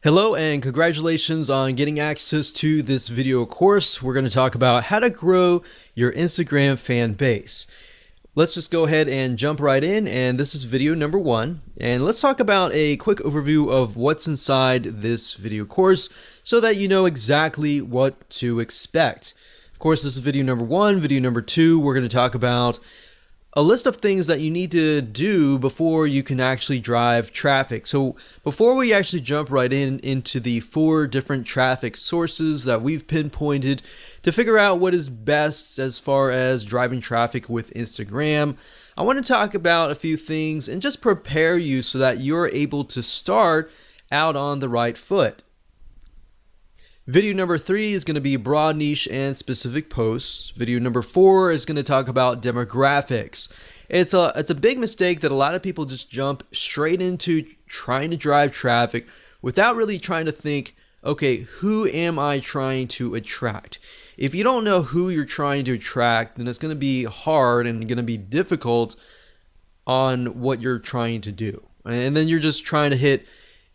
Hello and congratulations on getting access to this video course. We're going to talk about how to grow your Instagram fan base. Let's just go ahead and jump right in, and this is video number 1. And let's talk about a quick overview of what's inside this video course so that you know exactly what to expect. Of course, this is video number 1. Video number 2, we're going to talk about a list of things that you need to do before you can actually drive traffic. So before we actually jump right into the 4 different traffic sources that we've pinpointed to figure out what is best as far as driving traffic with Instagram, I want to talk about a few things and just prepare you so that you're able to start out on the right foot. Video number 3 is going to be broad niche and specific posts. Video number 4 is going to talk about demographics. It's a big mistake that a lot of people just jump straight into trying to drive traffic without really trying to think, okay, who am I trying to attract? If you don't know who you're trying to attract, then it's going to be hard and going to be difficult on what you're trying to do. And then you're just trying to hit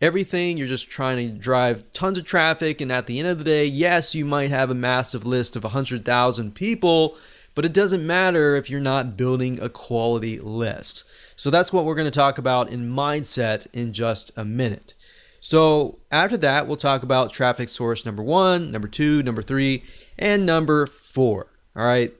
everything. You're just trying to drive tons of traffic, and at the end of the day, yes, you might have a massive list of 100,000 people, but it doesn't matter if you're not building a quality list. So that's what we're going to talk about in mindset in just a minute. So after that, we'll talk about traffic source number 1, number 2, number 3, and number 4. All right.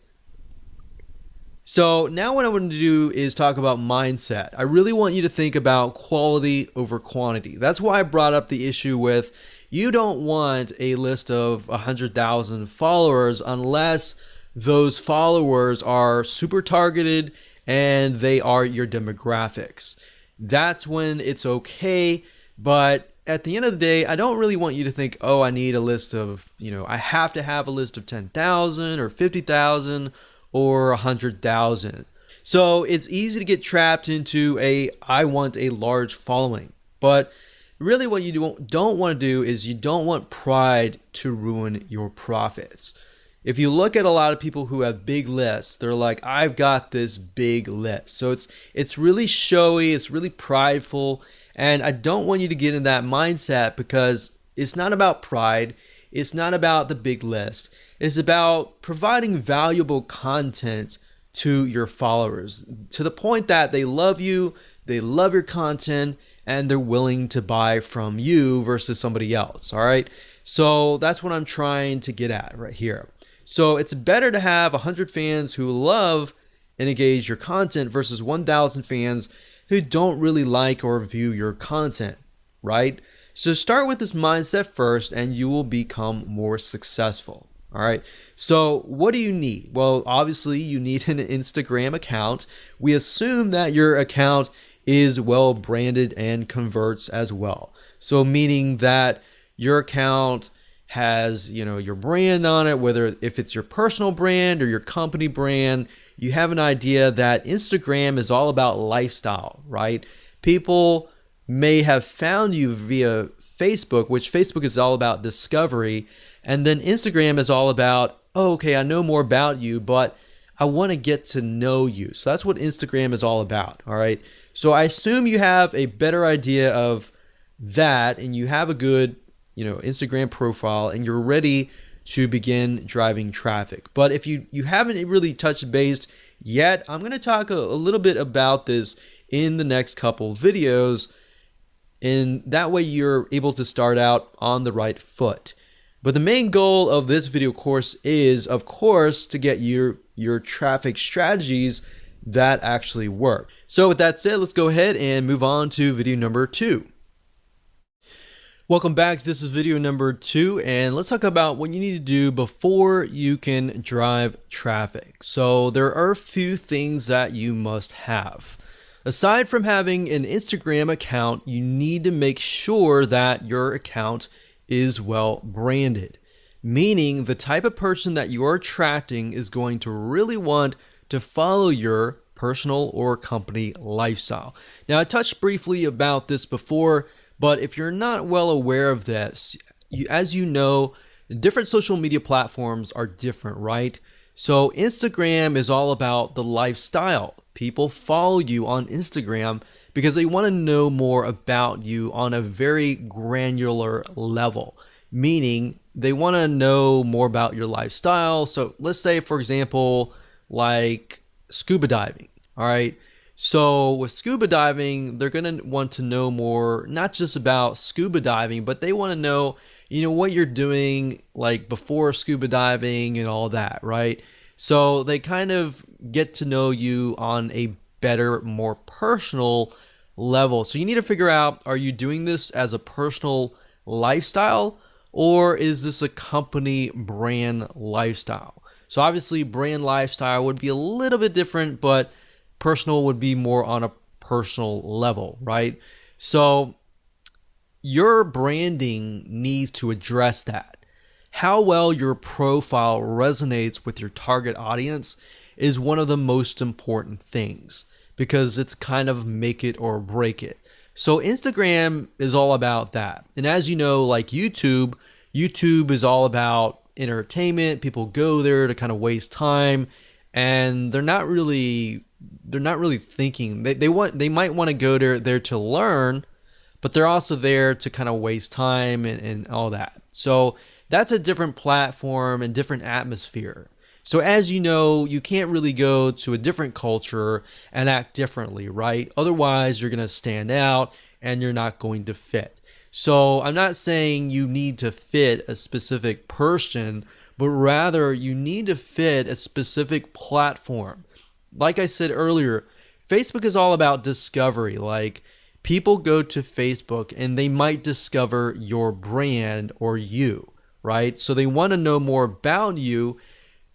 So now what I want to do is talk about mindset. I really want you to think about quality over quantity. That's why I brought up the issue with you don't want a list of 100,000 followers unless those followers are super targeted and they are your demographics. That's when it's okay. But at the end of the day, I don't really want you to think, oh, I need a list of, I have to have a list of 10,000 or 50,000 or 100,000. So it's easy to get trapped into I want a large following. But really what you don't want to do is you don't want pride to ruin your profits. If you look at a lot of people who have big lists, they're like, I've got this big list. So it's really showy, it's really prideful, and I don't want you to get in that mindset because it's not about pride, it's not about the big list. It's about providing valuable content to your followers to the point that they love you, they love your content, and they're willing to buy from you versus somebody else. All right. So that's what I'm trying to get at right here. So it's better to have 100 fans who love and engage your content versus 1,000 fans who don't really like or view your content, right? So start with this mindset first and you will become more successful. All right. So what do you need? Well, obviously you need an Instagram account. We assume that your account is well branded and converts as well. So meaning that your account has, your brand on it, whether if it's your personal brand or your company brand, you have an idea that Instagram is all about lifestyle, right? People may have found you via Facebook, which Facebook is all about discovery. And then Instagram is all about, oh, okay, I know more about you, but I want to get to know you. So that's what Instagram is all about. All right. So I assume you have a better idea of that and you have a good, Instagram profile and you're ready to begin driving traffic. But if you haven't really touched base yet, I'm going to talk a little bit about this in the next couple videos. And that way you're able to start out on the right foot. But the main goal of this video course is, of course, to get your traffic strategies that actually work. So with that said, let's go ahead and move on to video number 2. Welcome back. This is video number 2, and let's talk about what you need to do before you can drive traffic. So there are a few things that you must have. Aside from having an Instagram account, you need to make sure that your account is well branded, meaning the type of person that you're attracting is going to really want to follow your personal or company lifestyle. Now, I touched briefly about this before, but if you're not well aware of this, as you know, different social media platforms are different, right? So Instagram is all about the lifestyle. People follow you on Instagram because they want to know more about you on a very granular level, meaning they want to know more about your lifestyle. So let's say, for example, like scuba diving. All right. So with scuba diving, they're going to want to know more, not just about scuba diving, but they want to know, what you're doing like before scuba diving and all that, right? So they kind of get to know you on a better, more personal level. So you need to figure out, are you doing this as a personal lifestyle, or is this a company brand lifestyle? So obviously brand lifestyle would be a little bit different, but personal would be more on a personal level, right? So your branding needs to address that. How well your profile resonates with your target audience is one of the most important things, because it's kind of make it or break it. So Instagram is all about that. And as you know, like YouTube is all about entertainment. People go there to kind of waste time, and they're not really thinking. They might want to go there to learn, but they're also there to kind of waste time and all that. So that's a different platform and different atmosphere. So as you know, you can't really go to a different culture and act differently, right? Otherwise, you're going to stand out and you're not going to fit. So I'm not saying you need to fit a specific person, but rather you need to fit a specific platform. Like I said earlier, Facebook is all about discovery. Like, people go to Facebook and they might discover your brand or you, right? So they want to know more about you,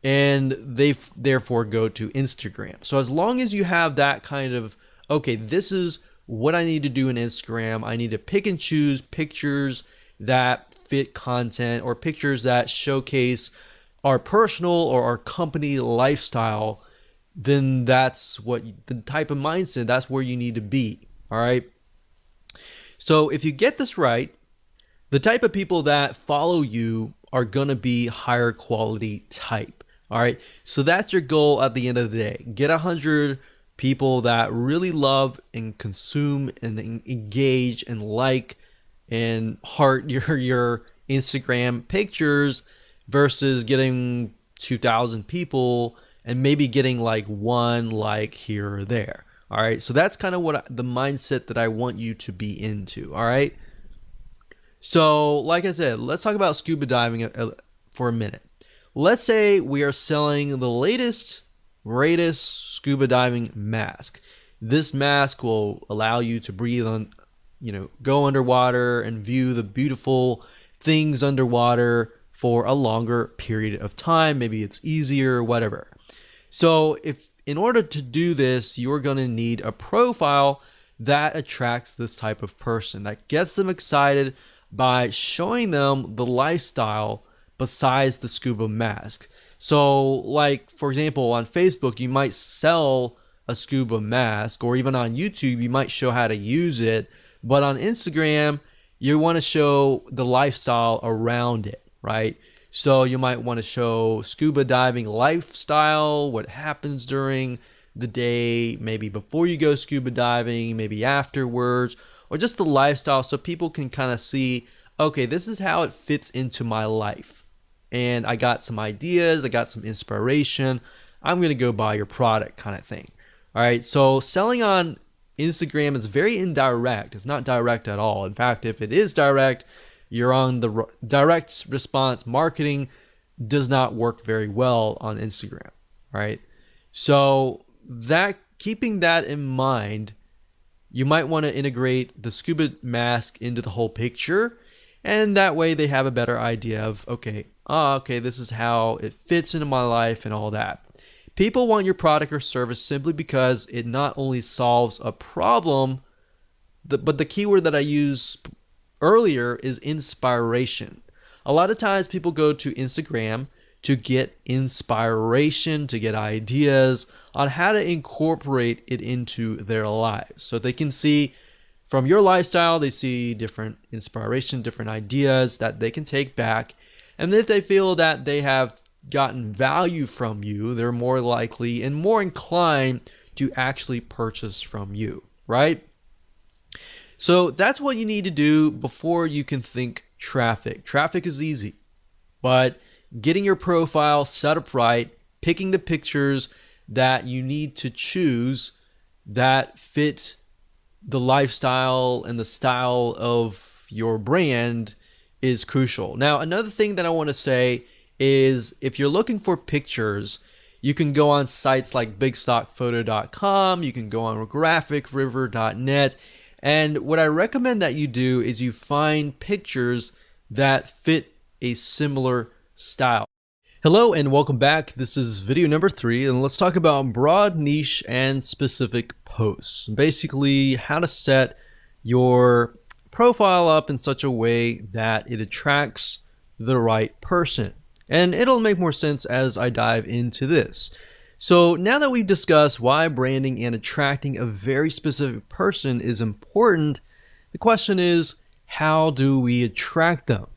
and they therefore go to Instagram. So as long as you have that kind of, okay, this is what I need to do in Instagram. I need to pick and choose pictures that fit content, or pictures that showcase our personal or our company lifestyle, then that's what the type of mindset, that's where you need to be. All right. So if you get this right, the type of people that follow you are going to be higher quality type. All right. So that's your goal at the end of the day. Get 100 people that really love and consume and engage and like and heart your Instagram pictures, versus getting 2,000 people and maybe getting like one like here or there. All right. So that's kind of the mindset that I want you to be into. All right. So like I said, let's talk about scuba diving for a minute. Let's say we are selling the latest, greatest scuba diving mask. This mask will allow you to breathe on, go underwater and view the beautiful things underwater for a longer period of time. Maybe it's easier, whatever. So in order to do this, you're going to need a profile that attracts this type of person, that gets them excited by showing them the lifestyle besides the scuba mask. So like, for example, on Facebook, you might sell a scuba mask, or even on YouTube, you might show how to use it. But on Instagram, you want to show the lifestyle around it, right? So you might want to show scuba diving lifestyle, what happens during the day, maybe before you go scuba diving, maybe afterwards, or just the lifestyle, so people can kind of see, okay, this is how it fits into my life. And I got some ideas, I got some inspiration, I'm going to go buy your product, kind of thing. All right, so selling on Instagram is very indirect. It's not direct at all. In fact, if it is direct, you're on the direct response marketing does not work very well on Instagram, right? So keeping that in mind, you might want to integrate the scuba mask into the whole picture, and that way they have a better idea of, okay, this is how it fits into my life and all that. People want your product or service simply because it not only solves a problem, but the keyword that I used earlier is inspiration. A lot of times people go to Instagram to get inspiration, to get ideas on how to incorporate it into their lives. So they can see from your lifestyle, they see different inspiration, different ideas that they can take back. And if they feel that they have gotten value from you, they're more likely and more inclined to actually purchase from you, right? So that's what you need to do before you can think traffic. Traffic is easy, but getting your profile set up right, picking the pictures that you need to choose that fit the lifestyle and the style of your brand is crucial. Now, another thing that I want to say is if you're looking for pictures, you can go on sites like bigstockphoto.com, you can go on graphicriver.net, and what I recommend that you do is you find pictures that fit a similar style. Hello and welcome back. This is video number 3, and let's talk about broad, niche, and specific posts. Basically, how to set your profile up in such a way that it attracts the right person. And it'll make more sense as I dive into this. So now that we've discussed why branding and attracting a very specific person is important, the question is, how do we attract them?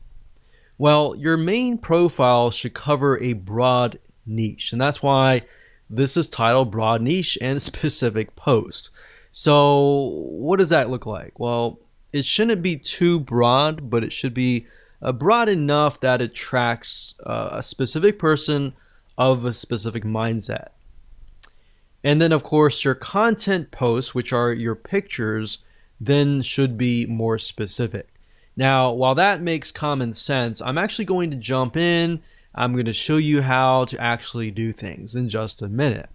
Well, your main profile should cover a broad niche, and that's why this is titled Broad Niche and Specific Post. So what does that look like? Well, it shouldn't be too broad, but it should be broad enough that it attracts a specific person of a specific mindset. And then, of course, your content posts, which are your pictures, then should be more specific. Now, while that makes common sense, I'm actually going to jump in. I'm going to show you how to actually do things in just a minute.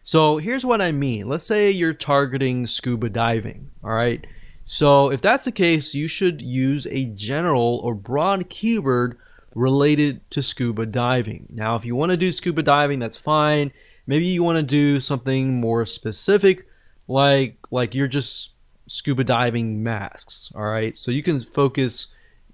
So here's what I mean. Let's say you're targeting scuba diving, all right? So if that's the case, you should use a general or broad keyword related to scuba diving. Now, if you want to do scuba diving, that's fine. Maybe you want to do something more specific, like you're just scuba diving masks, all right? So you can focus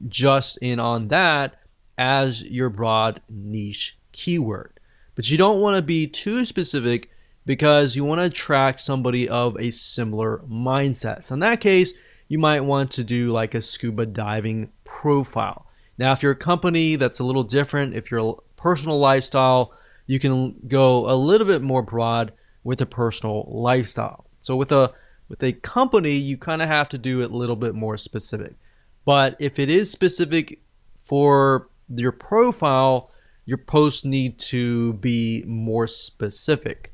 just in on that as your broad niche keyword. But you don't want to be too specific because you want to attract somebody of a similar mindset. So in that case, you might want to do like a scuba diving profile. Now, if you're a company, that's a little different. If you're a personal lifestyle, you can go a little bit more broad with a personal lifestyle. So with a company, you kind of have to do it a little bit more specific. But if it is specific for your profile, your posts need to be more specific.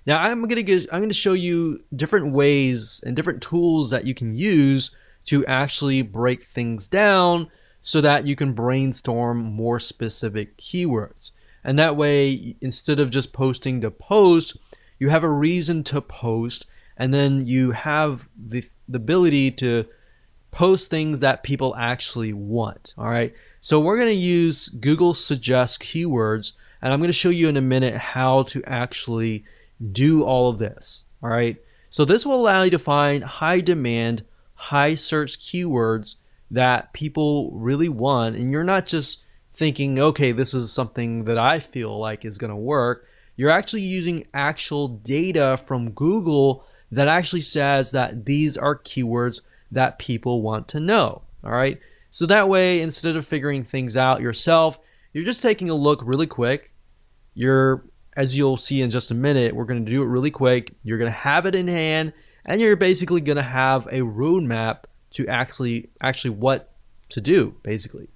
Now, I'm going to show you different ways and different tools that you can use to actually break things down so that you can brainstorm more specific keywords. And that way, instead of just posting to post, you have a reason to post, and then you have the ability to post things that people actually want. All right. So we're going to use Google Suggest Keywords, and I'm going to show you in a minute how to actually do all of this. All right. So this will allow you to find high demand, high search keywords that people really want. And you're not just thinking, okay, this is something that I feel like is going to work. You're actually using actual data from Google that actually says that these are keywords that people want to know. All right. So that way, instead of figuring things out yourself, you're just taking a look really quick. As you'll see in just a minute, we're going to do it really quick. You're going to have it in hand, and you're basically going to have a roadmap to actually what to do, basically.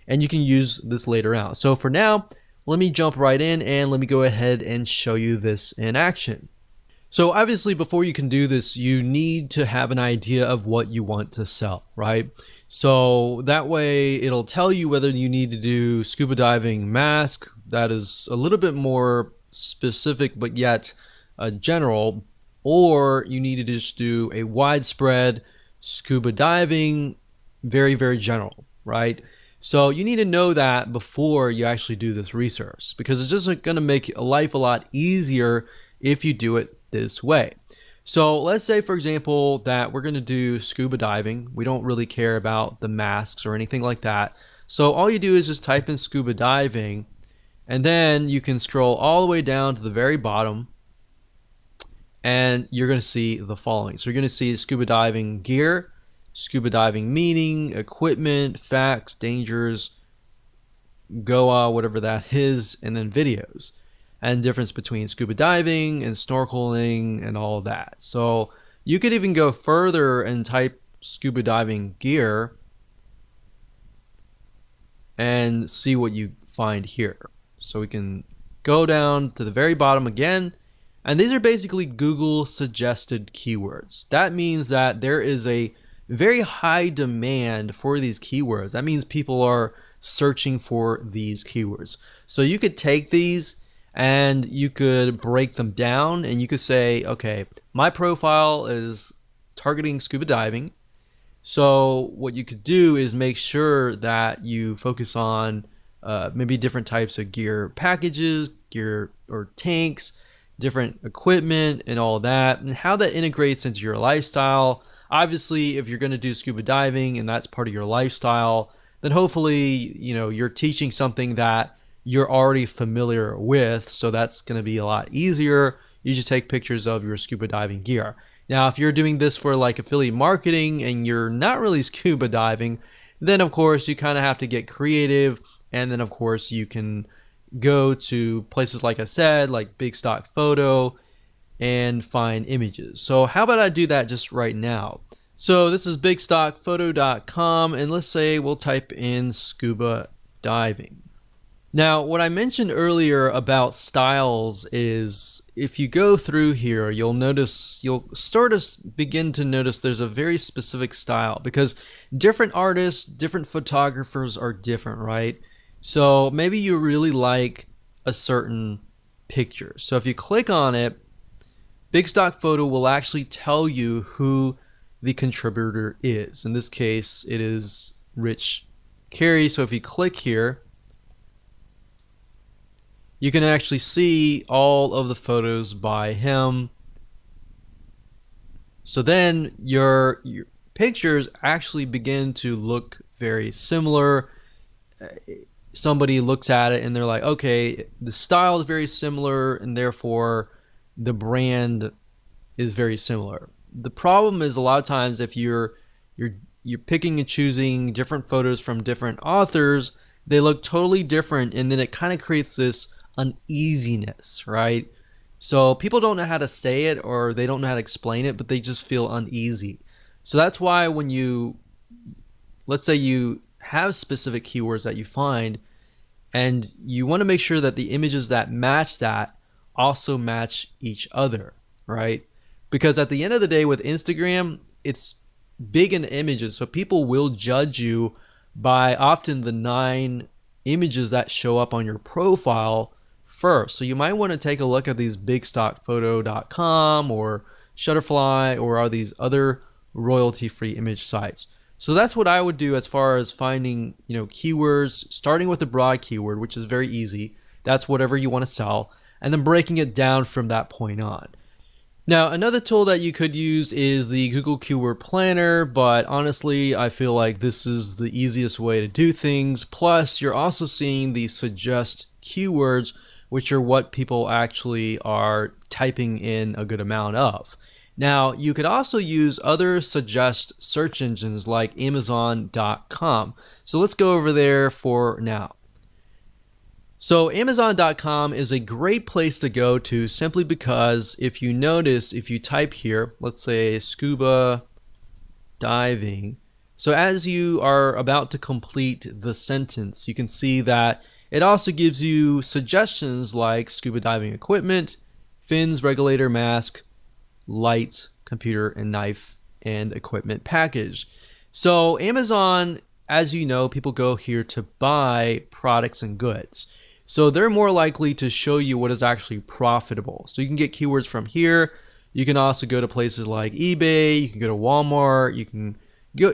And you can use this later on. So for now, let me jump right in and let me go ahead and show you this in action. So obviously, before you can do this, you need to have an idea of what you want to sell, right? So that way it'll tell you whether you need to do scuba diving mask, that is a little bit more specific but yet general, or you need to just do a widespread scuba diving, very, very general, right? So you need to know that before you actually do this research, because it's just going to make life a lot easier if you do it this way. So let's say, for example, that we're going to do scuba diving. We don't really care about the masks or anything like that. So all you do is just type in scuba diving, and then you can scroll all the way down to the very bottom, and you're going to see the following. So you're going to see scuba diving gear, scuba diving meaning, equipment, facts, dangers, Goa, whatever that is, and then videos. And difference between scuba diving and snorkeling and all of that. So You could even go further and type scuba diving gear and see what you find here. So we can go down to the very bottom again, and these are basically Google suggested keywords. That means that there is a very high demand for these keywords. That means people are searching for these keywords. So you could take these and you could break them down, and you could say, okay, my profile is targeting scuba diving. So what you could do is make sure that you focus on maybe different types of gear packages, gear or tanks, different equipment and all that, and how that integrates into your lifestyle. Obviously, if you're going to do scuba diving and that's part of your lifestyle, then hopefully, you're teaching something that you're already familiar with. So that's going to be a lot easier. You just take pictures of your scuba diving gear. Now, if you're doing this for like affiliate marketing and you're not really scuba diving, then of course you kind of have to get creative. And then of course you can go to places like I said, like Big Stock Photo, and find images. So how about I do that just right now? So this is bigstockphoto.com, and let's say we'll type in scuba diving. Now, what I mentioned earlier about styles is if you go through here, you'll start to begin to notice there's a very specific style, because different artists, different photographers are different, right? So maybe you really like a certain picture. So if you click on it, Big Stock Photo will actually tell you who the contributor is. In this case, it is Rich Carey. So if you click here, you can actually see all of the photos by him. So then your pictures actually begin to look very similar. Somebody looks at it and they're like, okay, the style is very similar and therefore the brand is very similar. The problem is a lot of times if you're picking and choosing different photos from different authors, they look totally different, and then it kind of creates this uneasiness, right? So people don't know how to say it, or they don't know how to explain it, but they just feel uneasy. So that's why when let's say you have specific keywords that you find, and you want to make sure that the images that match that also match each other, right? Because at the end of the day with Instagram, it's big in images, so people will judge you by often the 9 images that show up on your profile first. So you might want to take a look at these bigstockphoto.com or Shutterfly or all these other royalty-free image sites. So that's what I would do as far as finding, keywords, starting with the broad keyword, which is very easy. That's whatever you want to sell, and then breaking it down from that point on. Now, another tool that you could use is the Google Keyword Planner, but honestly, I feel like this is the easiest way to do things. Plus, you're also seeing the suggest keywords, which are what people actually are typing in a good amount of. Now, you could also use other suggest search engines like Amazon.com. So let's go over there for now. So Amazon.com is a great place to go to simply because if you notice, if you type here, let's say scuba diving. So as you are about to complete the sentence, you can see that it also gives you suggestions like scuba diving equipment, fins, regulator, mask, lights, computer, and knife and equipment package. So Amazon, as you know, people go here to buy products and goods. So they're more likely to show you what is actually profitable. So you can get keywords from here. You can also go to places like eBay. You can go to Walmart. You can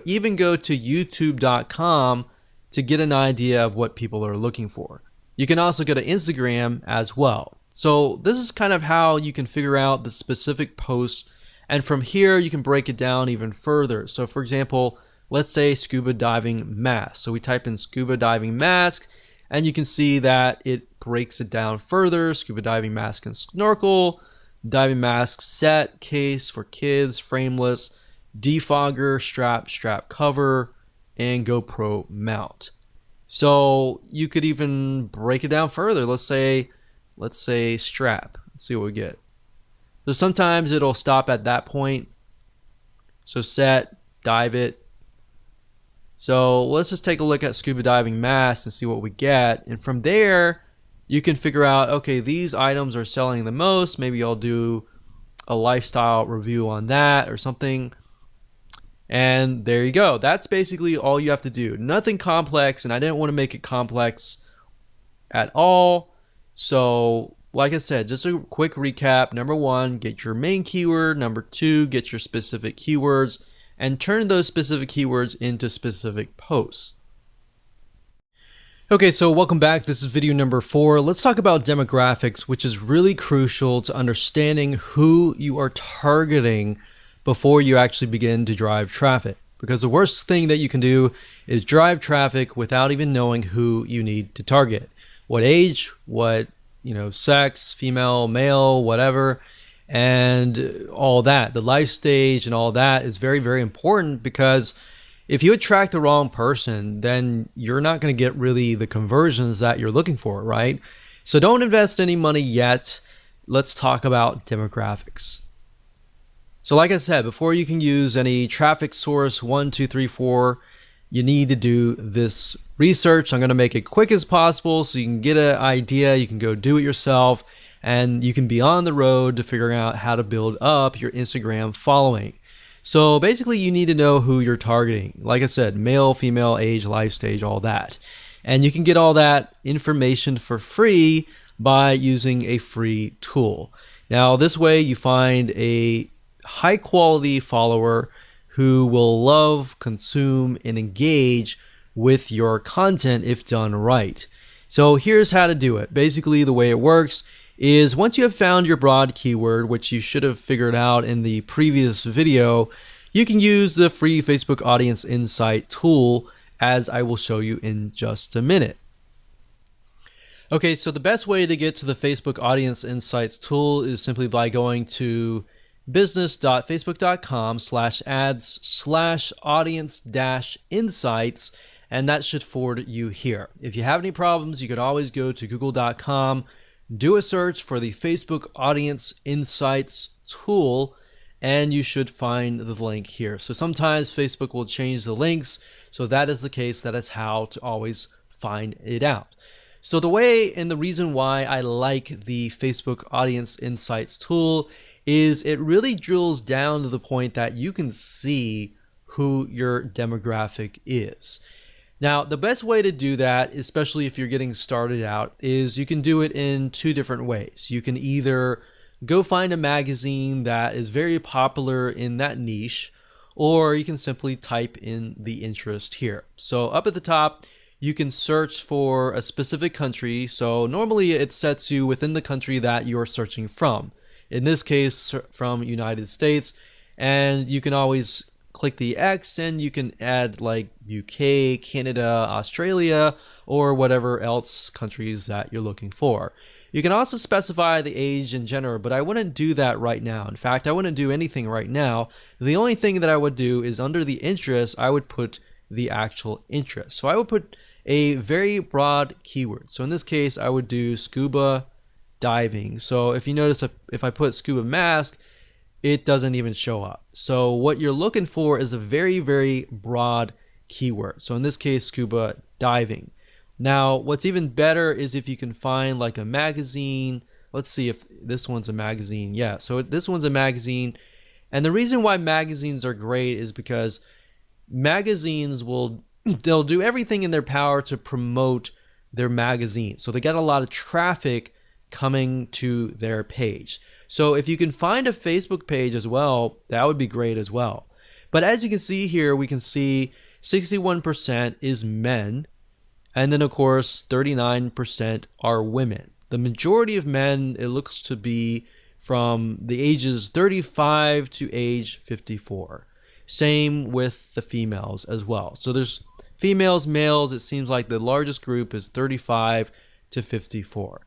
even go to YouTube.com to get an idea of what people are looking for. You can also go to Instagram as well. So this is kind of how you can figure out the specific post. And from here, you can break it down even further. So for example, let's say scuba diving mask. So we type in scuba diving mask, and you can see that it breaks it down further. Scuba diving mask and snorkel, diving mask set, case for kids, frameless, defogger, strap cover, and GoPro mount. So you could even break it down further. Let's say strap. Let's see what we get. So sometimes it'll stop at that point. So set, dive it. So let's just take a look at scuba diving mask and see what we get. And from there, you can figure out, okay, these items are selling the most. Maybe I'll do a lifestyle review on that or something. And there you go. That's basically all you have to do. Nothing complex, and I didn't want to make it complex at all. So like I said, just a quick recap. Number one, get your main keyword. Number two, get your specific keywords and turn those specific keywords into specific posts. Okay, so welcome back. This is video number 4. Let's talk about demographics, which is really crucial to understanding who you are targeting before you actually begin to drive traffic. Because the worst thing that you can do is drive traffic without even knowing who you need to target. What age, what sex, female, male, whatever, and all that. The life stage and all that is very, very important, because if you attract the wrong person, then you're not going to get really the conversions that you're looking for, right? So don't invest any money yet. Let's talk about demographics. So like I said, before you can use any traffic source 1, 2, 3, 4, you need to do this research. I'm going to make it quick as possible so you can get an idea. You can go do it yourself, and you can be on the road to figuring out how to build up your Instagram following. So basically, you need to know who you're targeting. Like I said, male, female, age, life stage, all that. And you can get all that information for free by using a free tool. Now, this way you find a high quality follower who will love, consume, and engage with your content if done right. So here's how to do it. Basically, the way it works is once you have found your broad keyword, which you should have figured out in the previous video, you can use the free Facebook Audience Insight tool, as I will show you in just a minute. Okay, so the best way to get to the Facebook Audience Insights tool is simply by going to business.facebook.com/ads/audience-insights, and that should forward you here. If you have any problems, you could always go to google.com, do a search for the Facebook Audience Insights tool, and you should find the link here. So sometimes Facebook will change the links, so that is the case. That is how to always find it out. So the way and the reason why I like the Facebook Audience Insights tool is it really drills down to the point that you can see who your demographic is. Now, the best way to do that, especially if you're getting started out, is you can do it in two different ways. You can either go find a magazine that is very popular in that niche, or you can simply type in the interest here. So up at the top, you can search for a specific country. So normally it sets you within the country that you're searching from. In this case, from United States, and you can always click the X and you can add like UK, Canada, Australia, or whatever else countries that you're looking for. You can also specify the age and gender, but I wouldn't do that right now. In fact, I wouldn't do anything right now. The only thing that I would do is under the interest, I would put the actual interest. So I would put a very broad keyword. So in this case, I would do scuba diving. So if you notice, if I put scuba mask, it doesn't even show up. So what you're looking for is a very, very broad keyword. So in this case, scuba diving. Now, what's even better is if you can find like a magazine. Let's see if this one's a magazine. Yeah, so this one's a magazine. And the reason why magazines are great is because magazines they'll do everything in their power to promote their magazine. So they get a lot of traffic coming to their page. So if you can find a Facebook page as well, that would be great as well. But as you can see here, we can see 61% is men, and then of course 39% are women. The majority of men, it looks to be from the ages 35 to age 54. Same with the females as well. So there's females, males, it seems like the largest group is 35 to 54.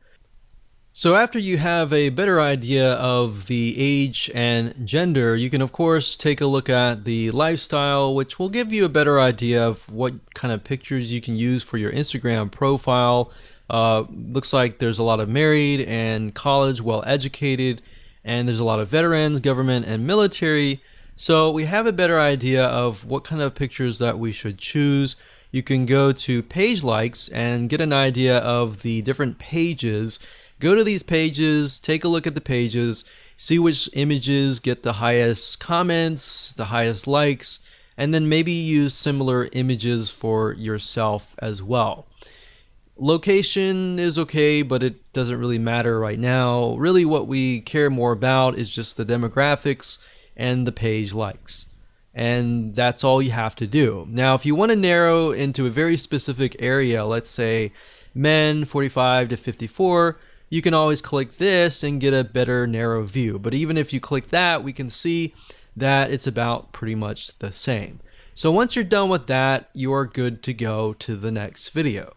So after you have a better idea of the age and gender, you can of course take a look at the lifestyle, which will give you a better idea of what kind of pictures you can use for your Instagram profile. Looks like there's a lot of married and college, well educated, and there's a lot of veterans, government, and military. So we have a better idea of what kind of pictures that we should choose. You can go to page likes and get an idea of the different pages. Go to these pages, take a look at the pages, see which images get the highest comments, the highest likes, and then maybe use similar images for yourself as well. Location is okay, but it doesn't really matter right now. Really what we care more about is just the demographics and the page likes. And that's all you have to do. Now, if you want to narrow into a very specific area, let's say men 45 to 54, you can always click this and get a better narrow view. But even if you click that, we can see that it's about pretty much the same. So once you're done with that, you are good to go to the next video.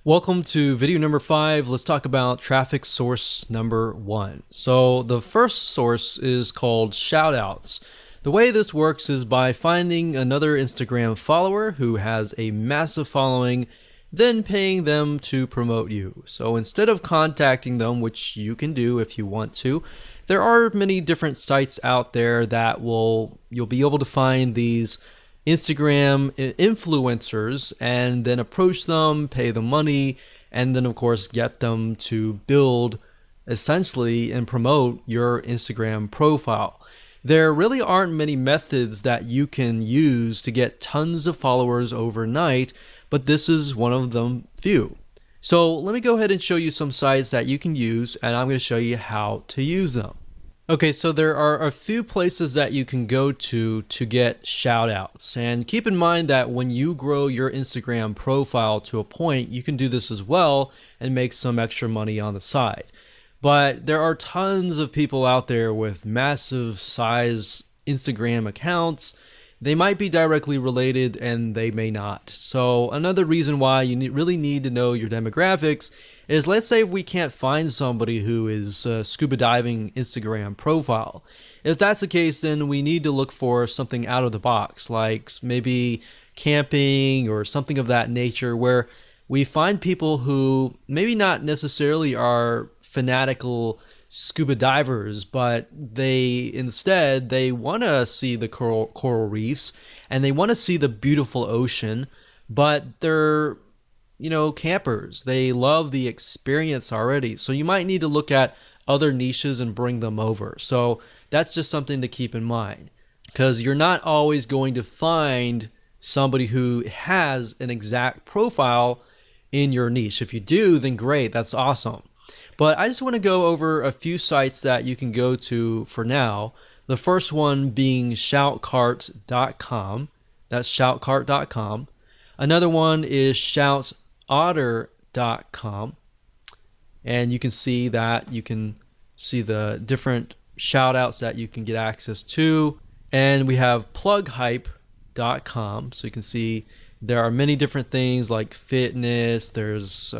Welcome to video number 5. Let's talk about traffic source number 1. So the first source is called shoutouts. The way this works is by finding another Instagram follower who has a massive following, then paying them to promote you. So instead of contacting them, which you can do if you want to, there are many different sites out there that you'll be able to find these Instagram influencers and then approach them, pay them money, and then of course get them to build essentially and promote your Instagram profile. There really aren't many methods that you can use to get tons of followers overnight, but this is one of them few. So let me go ahead and show you some sites that you can use, and I'm going to show you how to use them. Okay, so there are a few places that you can go to get shoutouts. And keep in mind that when you grow your Instagram profile to a point, you can do this as well and make some extra money on the side. But there are tons of people out there with massive size Instagram accounts. They might be directly related and they may not. So another reason why you really need to know your demographics is, let's say if we can't find somebody who is a scuba diving Instagram profile. If that's the case, then we need to look for something out of the box, like maybe camping or something of that nature, where we find people who maybe not necessarily are fanatical scuba divers, but they want to see the coral reefs and they want to see the beautiful ocean, but they're campers. They love the experience already. So you might need to look at other niches and bring them over. So that's just something to keep in mind, because you're not always going to find somebody who has an exact profile in your niche. If you do, then great, that's awesome. But I just want to go over a few sites that you can go to for now. The first one being shoutcart.com. That's shoutcart.com. Another one is shoutotter.com. And you can see that you can see the different shout outs that you can get access to. And we have plughype.com. So you can see there are many different things like fitness, there's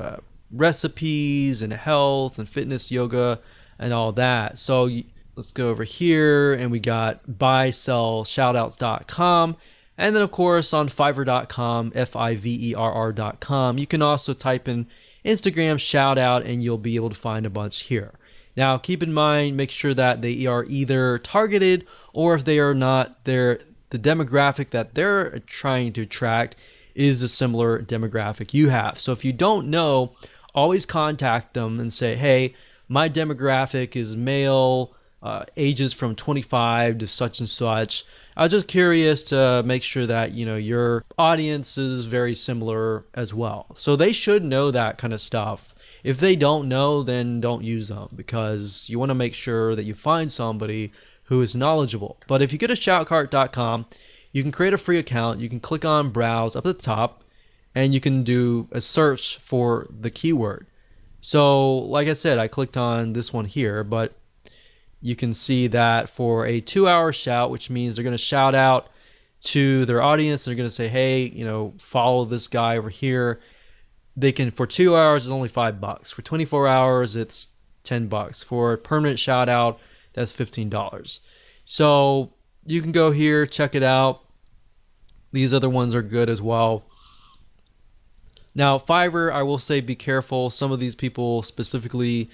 recipes and health and fitness, yoga, and all that. So let's go over here and we got buysellshoutouts.com. And then of course on fiverr.com, fiverr.com, you can also type in Instagram shout out and you'll be able to find a bunch here. Now keep in mind, make sure that they are either targeted, or if they are not, the demographic that they're trying to attract is a similar demographic you have. So if you don't know, always contact them and say, hey, my demographic is male, ages from 25 to such and such. I was just curious to make sure that your audience is very similar as well. So they should know that kind of stuff. If they don't know, then don't use them, because you want to make sure that you find somebody who is knowledgeable. But if you go to shoutcart.com, you can create a free account. You can click on browse up at the top and you can do a search for the keyword. So like I said, I clicked on this one here, but you can see that for a 2-hour shout, which means they're going to shout out to their audience. They're going to say, hey, follow this guy over here. They can, for 2 hours, it's only $5. For 24 hours, it's $10. For a permanent shout out, that's $15. So you can go here, check it out. These other ones are good as well. Now, Fiverr, I will say be careful. Some of these people specifically,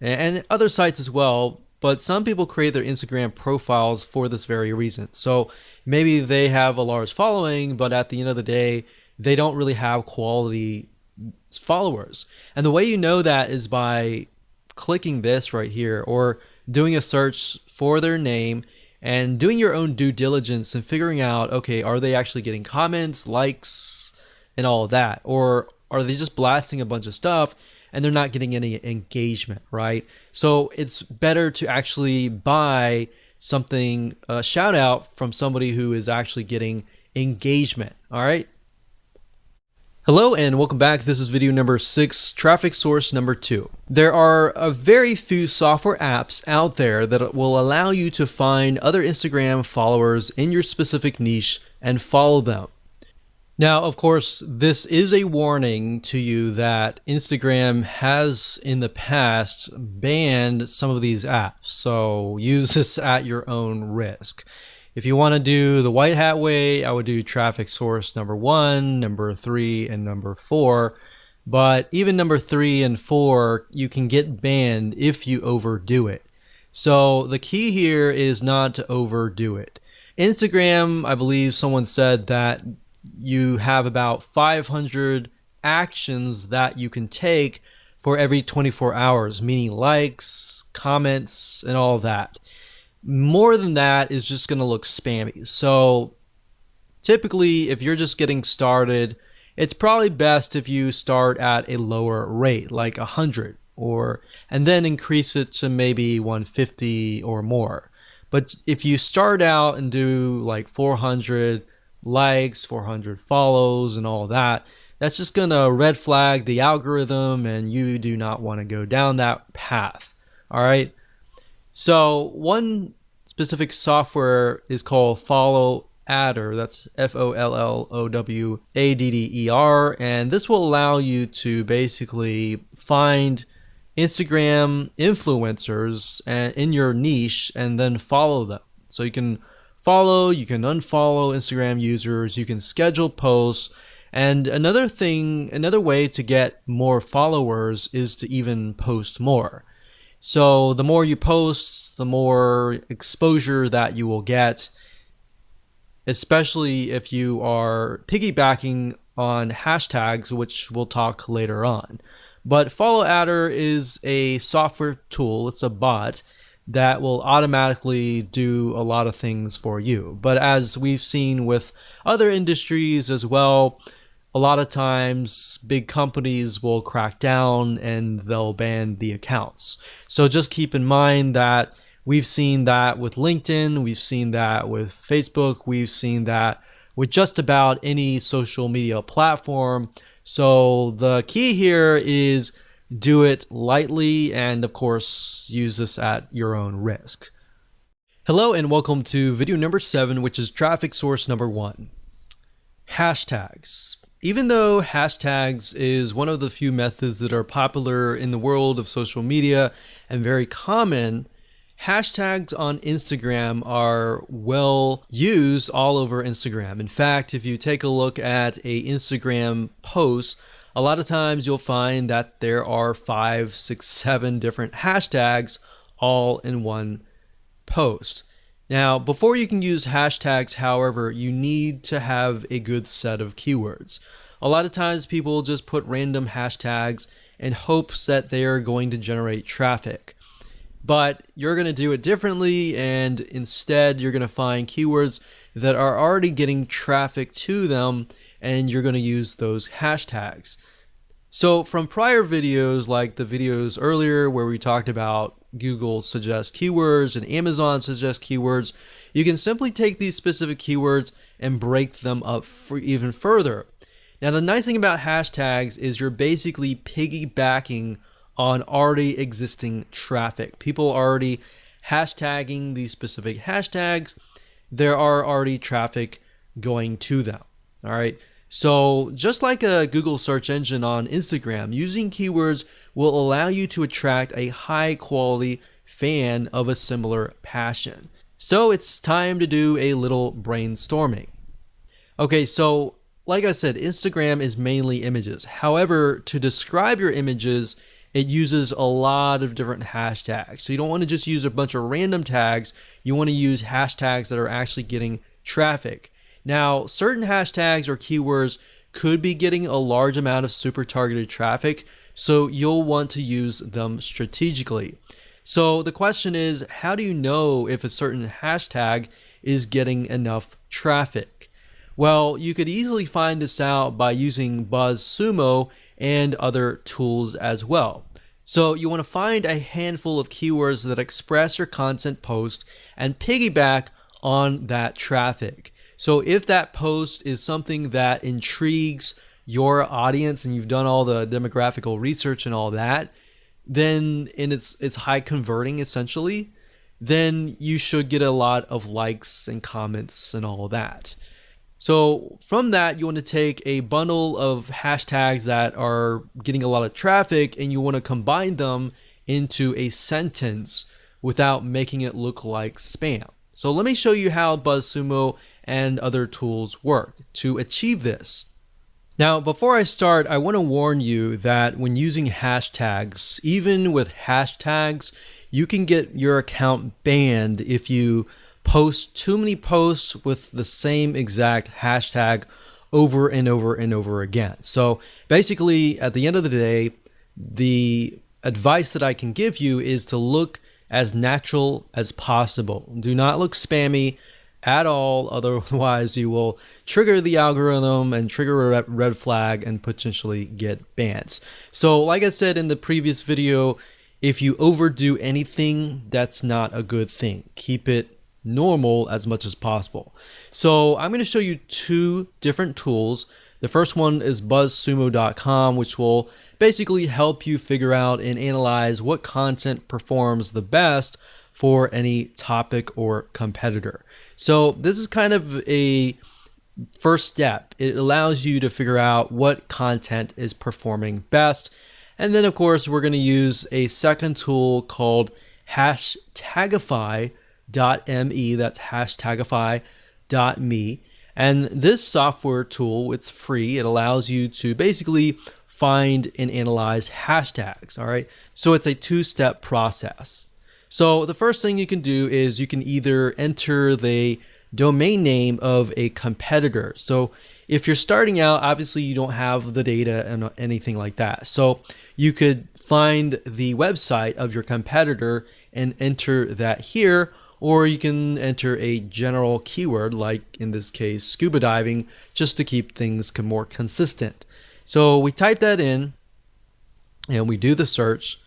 and other sites as well, but some people create their Instagram profiles for this very reason. So maybe they have a large following, but at the end of the day, they don't really have quality followers. And the way you know that is by clicking this right here or doing a search for their name and doing your own due diligence and figuring out, okay, are they actually getting comments, likes, and all of that? Or are they just blasting a bunch of stuff and they're not getting any engagement, right? So it's better to actually buy something, a shout out from somebody who is actually getting engagement, all right? Hello and welcome back. This is video number 6, traffic source number 2. There are a very few software apps out there that will allow you to find other Instagram followers in your specific niche and follow them. Now, of course, this is a warning to you that Instagram has in the past banned some of these apps, so use this at your own risk. If you want to do the white hat way, I would do traffic source number 1, number 3, and number 4. But even number 3 and 4, you can get banned if you overdo it. So the key here is not to overdo it. Instagram, I believe someone said that you have about 500 actions that you can take for every 24 hours, meaning likes, comments, and all that. More than that is just going to look spammy. So typically, if you're just getting started, it's probably best if you start at a lower rate, like 100, and then increase it to maybe 150 or more. But if you start out and do like 400 likes, 400 follows, and all that, that's just going to red flag the algorithm, and you do not want to go down that path. All right. So one specific software is called Follow Adder. That's FOLLOWADDER, and this will allow you to basically find Instagram influencers in your niche and then follow them. So you can follow, you can unfollow Instagram users, you can schedule posts, and another way to get more followers is to even post more. So the more you post, the more exposure that you will get, especially if you are piggybacking on hashtags, which we'll talk later on. But Follow Adder is a software tool, it's a bot that will automatically do a lot of things for you. But as we've seen with other industries as well, a lot of times big companies will crack down and they'll ban the accounts. So just keep in mind that we've seen that with LinkedIn, we've seen that with Facebook, we've seen that with just about any social media platform. So the key here is do it lightly and of course use this at your own risk. Hello and welcome to video number 7, which is traffic source number 1. Hashtags. Even though hashtags is one of the few methods that are popular in the world of social media and very common, hashtags on Instagram are well used all over Instagram. In fact, if you take a look at a Instagram post, a lot of times you'll find that there are 5, 6, 7 different hashtags all in one post. Now, before you can use hashtags, however, you need to have a good set of keywords. A lot of times people just put random hashtags in hopes that they are going to generate traffic. But you're going to do it differently, and instead you're going to find keywords that are already getting traffic to them, and you're going to use those hashtags. So from prior videos, like the videos earlier where we talked about Google suggest keywords and Amazon suggest keywords, you can simply take these specific keywords and break them up for even further. Now, the nice thing about hashtags is you're basically piggybacking on already existing traffic. People are already hashtagging these specific hashtags. There are already traffic going to them. All right. So just like a Google search engine on Instagram, using keywords will allow you to attract a high quality fan of a similar passion. So it's time to do a little brainstorming. Okay, so like I said, Instagram is mainly images. However, to describe your images it uses a lot of different hashtags. So you don't want to just use a bunch of random tags. You want to use hashtags that are actually getting traffic. Now, certain hashtags or keywords could be getting a large amount of super targeted traffic, so you'll want to use them strategically. So the question is, how do you know if a certain hashtag is getting enough traffic? Well, you could easily find this out by using BuzzSumo and other tools as well. So you want to find a handful of keywords that express your content post and piggyback on that traffic. So if that post is something that intrigues your audience and you've done all the demographical research and all that, then it's high converting essentially, then you should get a lot of likes and comments and all that. So from that, you want to take a bundle of hashtags that are getting a lot of traffic and you want to combine them into a sentence without making it look like spam. So let me show you how BuzzSumo and other tools work to achieve this. Now, before I start, I want to warn you that when using hashtags, even with hashtags, you can get your account banned if you post too many posts with the same exact hashtag over and over and over again. So basically, at the end of the day, the advice that I can give you is to look as natural as possible. Do not look spammy at all, otherwise you will trigger the algorithm and trigger a red flag and potentially get bans. So like I said in the previous video, if you overdo anything, that's not a good thing. Keep it normal as much as possible. So I'm going to show you two different tools. The first one is buzzsumo.com, which will basically help you figure out and analyze what content performs the best for any topic or competitor. So this is kind of a first step. It allows you to figure out what content is performing best. And then of course, we're going to use a second tool called hashtagify.me. That's hashtagify.me. And this software tool, it's free. It allows you to basically find and analyze hashtags. All right. So it's a two-step process. So the first thing you can do is you can either enter the domain name of a competitor. So if you're starting out, obviously you don't have the data and anything like that. So you could find the website of your competitor and enter that here, or you can enter a general keyword, like in this case, scuba diving, just to keep things more consistent. So we type that in and we do the search.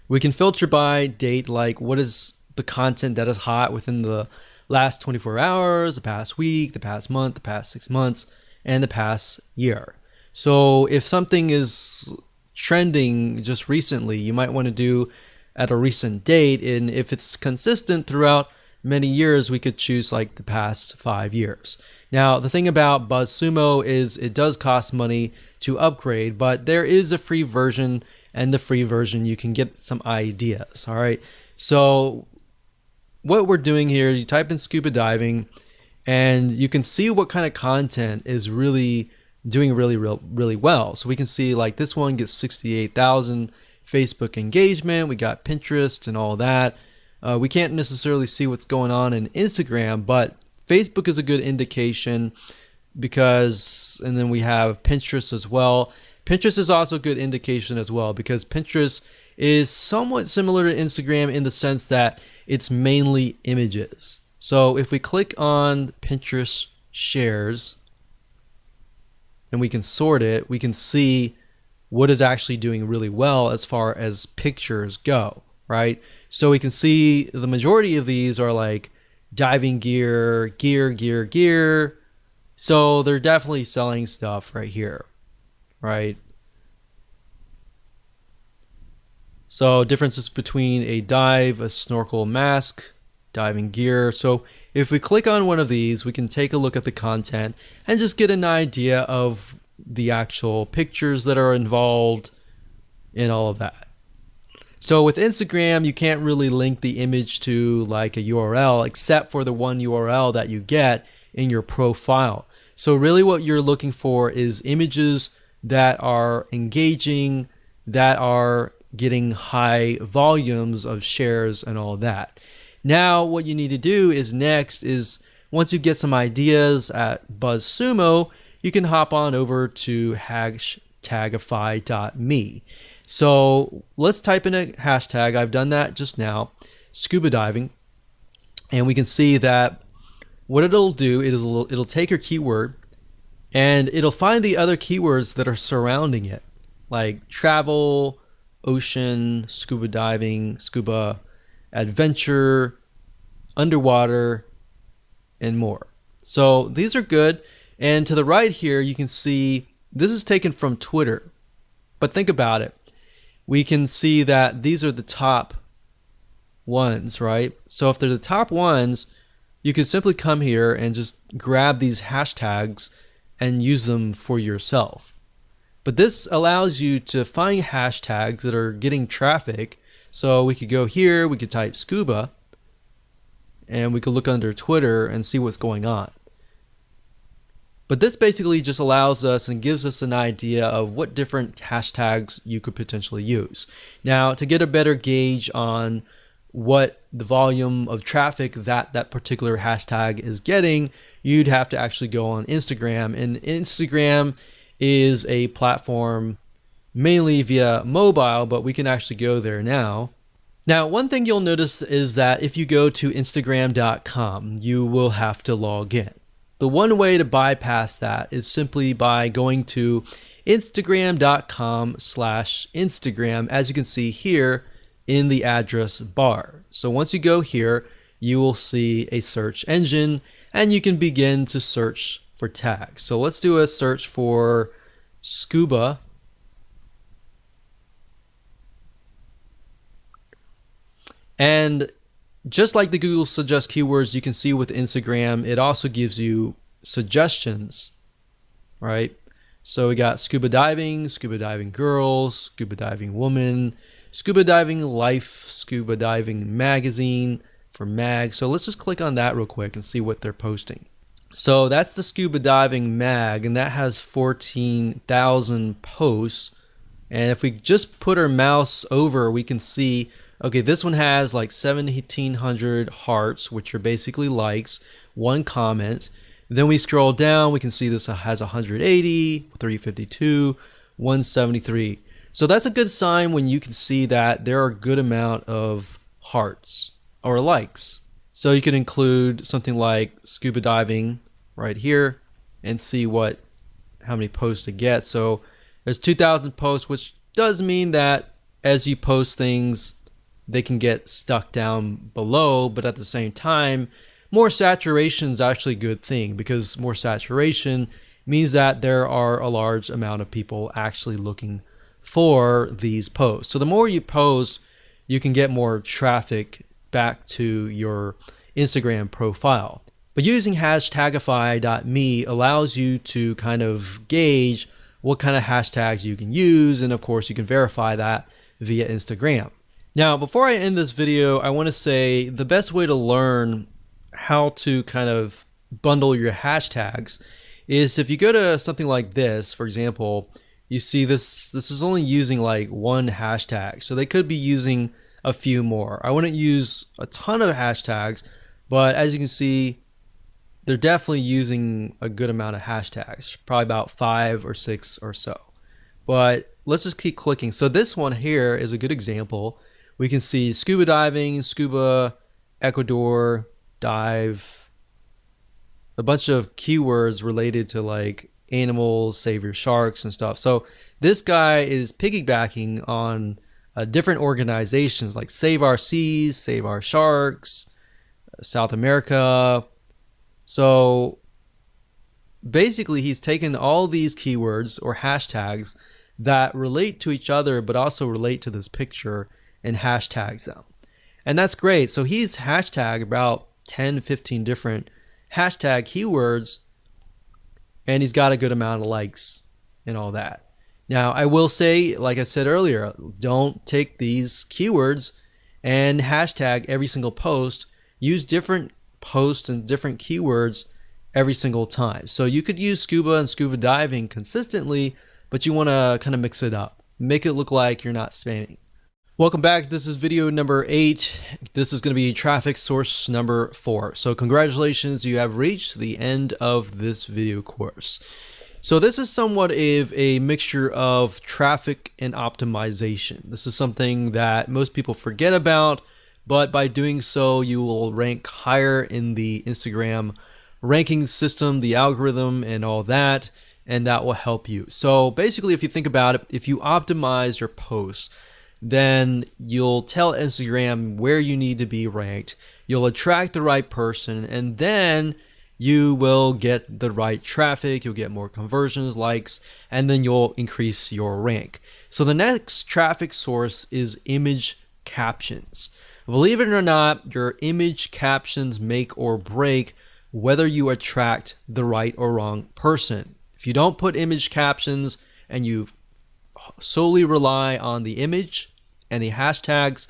We can filter by date, like what is the content that is hot within the last 24 hours, the past week, the past month, the past 6 months, and the past year. So if something is trending just recently, you might want to do at a recent date. And if it's consistent throughout many years, we could choose like the past 5 years. Now, the thing about BuzzSumo is it does cost money to upgrade, but there is a free version, and the free version you can get some ideas. All right. So what we're doing here, you type in scuba diving and you can see what kind of content is really doing really well. So we can see like this one gets 68,000 Facebook engagement. We got Pinterest and all that. We can't necessarily see what's going on in Instagram, but Facebook is a good indication because, and then we have Pinterest as well. Pinterest is also a good indication as well because Pinterest is somewhat similar to Instagram in the sense that it's mainly images. So if we click on Pinterest shares and we can sort it, we can see what is actually doing really well as far as pictures go, right? So we can see the majority of these are like diving gear. So they're definitely selling stuff right here, right? So differences between a dive, a snorkel, mask, diving gear. So if we click on one of these, we can take a look at the content and just get an idea of the actual pictures that are involved in all of that. So with Instagram, you can't really link the image to like a URL except for the one URL that you get in your profile. So really what you're looking for is images that are engaging, that are getting high volumes of shares and all that. Now what you need to do is next is once you get some ideas at BuzzSumo, you can hop on over to hashtagify.me. So let's type in a hashtag. I've done that just now, scuba diving, and we can see that what it'll do is it'll take your keyword and it'll find the other keywords that are surrounding it, like travel, ocean, scuba diving, scuba adventure, underwater, and more. So these are good. And to the right here, you can see this is taken from Twitter. But think about it. We can see that these are the top ones, right? So if they're the top ones, you can simply come here and just grab these hashtags and use them for yourself. But this allows you to find hashtags that are getting traffic. So we could go here, we could type scuba, and we could look under Twitter and see what's going on. But this basically just allows us and gives us an idea of what different hashtags you could potentially use. Now, to get a better gauge on what the volume of traffic that particular hashtag is getting, you'd have to actually go on Instagram. And Instagram is a platform mainly via mobile, but we can actually go there now. Now, one thing you'll notice is that if you go to Instagram.com, you will have to log in. The one way to bypass that is simply by going to Instagram.com/Instagram, as you can see here in the address bar. So once you go here, you will see a search engine and you can begin to search for tags. So let's do a search for scuba. And just like the Google Suggest Keywords, you can see with Instagram, it also gives you suggestions, right? So we got scuba diving girl, scuba diving woman, scuba diving life, scuba diving magazine for mag. So let's just click on that real quick and see what they're posting. So that's the scuba diving mag, and that has 14,000 posts. And if we just put our mouse over, we can see, okay, this one has like 1,700 hearts, which are basically likes, one comment. Then we scroll down, we can see this has 180, 352, 173. So that's a good sign when you can see that there are a good amount of hearts or likes. So you could include something like scuba diving right here and see how many posts it gets. So there's 2,000 posts, which does mean that as you post things, they can get stuck down below, but at the same time, more saturation is actually a good thing, because more saturation means that there are a large amount of people actually looking for these posts. So the more you post, you can get more traffic back to your Instagram profile. But using hashtagify.me allows you to kind of gauge what kind of hashtags you can use, and of course you can verify that via Instagram. Now, before I end this video, I want to say the best way to learn how to kind of bundle your hashtags is if you go to something like this. For example, you see this is only using like one hashtag, so they could be using a few more. I wouldn't use a ton of hashtags, but as you can see, they're definitely using a good amount of hashtags, probably about 5 or 6 or so. But let's just keep clicking. So this one here is a good example. We can see scuba diving, scuba, Ecuador, dive, a bunch of keywords related to like animals, save your sharks and stuff. So this guy is piggybacking on different organizations like Save Our Seas, Save Our Sharks, South America. So basically he's taken all these keywords or hashtags that relate to each other but also relate to this picture and hashtags them. And that's great. So he's hashtagged about 10, 15 different hashtag keywords, and he's got a good amount of likes and all that. Now, I will say, like I said earlier, don't take these keywords and hashtag every single post. Use different posts and different keywords every single time. So you could use scuba and scuba diving consistently, but you want to kind of mix it up. Make it look like you're not spamming. Welcome back. This is video number 8. This is going to be traffic source number 4. So congratulations, you have reached the end of this video course. So this is somewhat of a mixture of traffic and optimization. This is something that most people forget about, but by doing so, you will rank higher in the Instagram ranking system, the algorithm, and all that, and that will help you. So basically, if you think about it, if you optimize your posts, then you'll tell Instagram where you need to be ranked, you'll attract the right person, and then you will get the right traffic, you'll get more conversions, likes, and then you'll increase your rank. So the next traffic source is image captions. Believe it or not, your image captions make or break whether you attract the right or wrong person. If you don't put image captions and you solely rely on the image and the hashtags,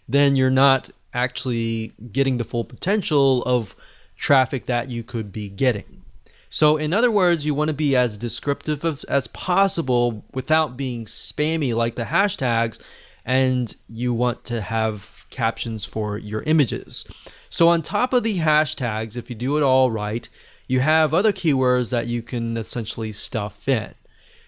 then you're not actually getting the full potential of traffic that you could be getting. So in other words, you want to be as descriptive as possible without being spammy like the hashtags, and you want to have captions for your images. So on top of the hashtags, if you do it all right, you have other keywords that you can essentially stuff in.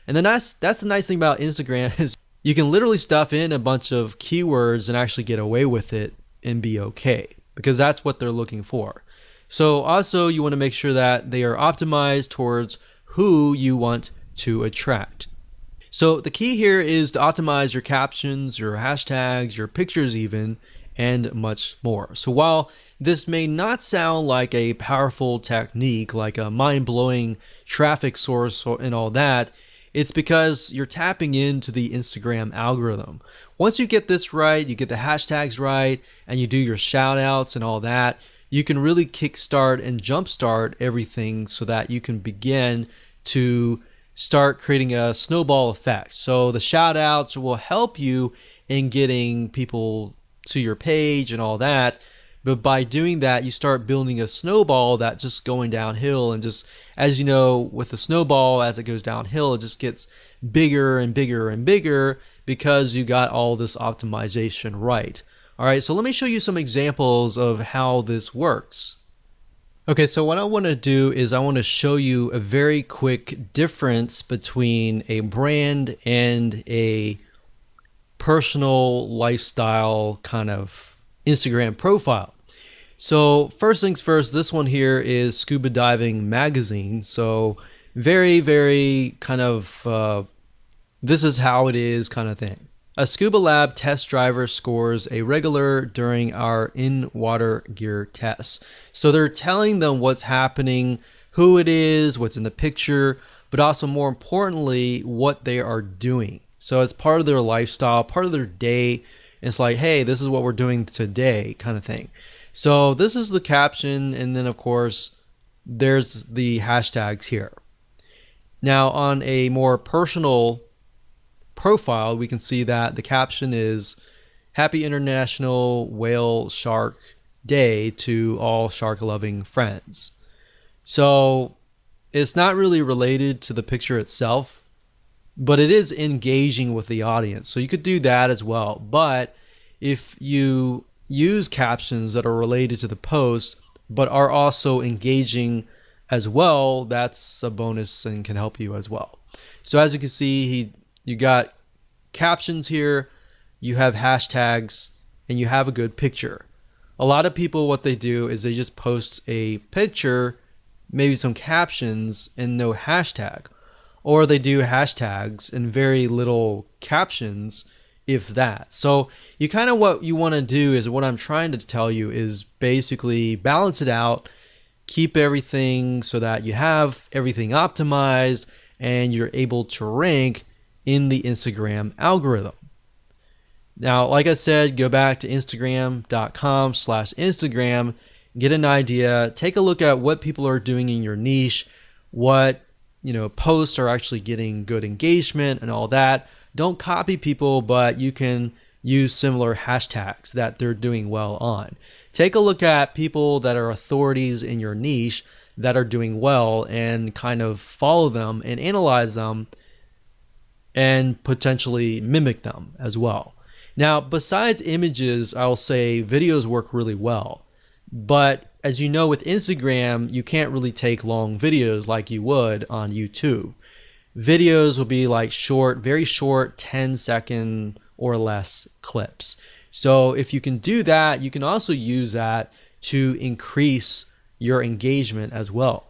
And then that's the nice thing about Instagram is you can literally stuff in a bunch of keywords and actually get away with it and be okay, because that's what they're looking for. So also you want to make sure that they are optimized towards who you want to attract. So the key here is to optimize your captions, your hashtags, your pictures even, and much more. So while this may not sound like a powerful technique, like a mind-blowing traffic source and all that, it's because you're tapping into the Instagram algorithm. Once you get this right, you get the hashtags right, and you do your shout outs and all that, you can really kickstart and jumpstart everything so that you can begin to start creating a snowball effect. So the shout outs will help you in getting people to your page and all that. But by doing that, you start building a snowball that's just going downhill. And just, as you know, with the snowball, as it goes downhill, it just gets bigger and bigger and bigger because you got all this optimization right. All right, so let me show you some examples of how this works. Okay, so what I want to do is I want to show you a very quick difference between a brand and a personal lifestyle kind of Instagram profile. So first things first, this one here is Scuba Diving Magazine. So very, very kind of, this is how it is kind of thing. A scuba lab test driver scores a regular during our in-water gear tests. So they're telling them what's happening, who it is, what's in the picture, but also more importantly, what they are doing. So it's part of their lifestyle, part of their day. It's like, hey, this is what we're doing today kind of thing. So this is the caption, and then of course there's the hashtags here. Now on a more personal profile, we can see that the caption is Happy International Whale Shark Day to all shark loving friends. So it's not really related to the picture itself, but it is engaging with the audience. So you could do that as well. But if you use captions that are related to the post but are also engaging as well, that's a bonus and can help you as well. So as you can see, you got captions here, you have hashtags, and you have a good picture. A lot of people, what they do is they just post a picture, maybe some captions, and no hashtag. Or they do hashtags and very little captions, if that. So you kind of, what you want to do is, what I'm trying to tell you is basically balance it out, keep everything so that you have everything optimized and you're able to rank in the Instagram algorithm. Now, like I said, go back to instagram.com/Instagram, get an idea, take a look at what people are doing in your niche, what posts are actually getting good engagement and all that. Don't copy people, but you can use similar hashtags that they're doing well on. Take a look at people that are authorities in your niche that are doing well and kind of follow them and analyze them and potentially mimic them as well. Now, besides images, I'll say videos work really well. But as you know, with Instagram, you can't really take long videos like you would on YouTube. Videos will be like short, very short, 10-second or less clips. So if you can do that, you can also use that to increase your engagement as well.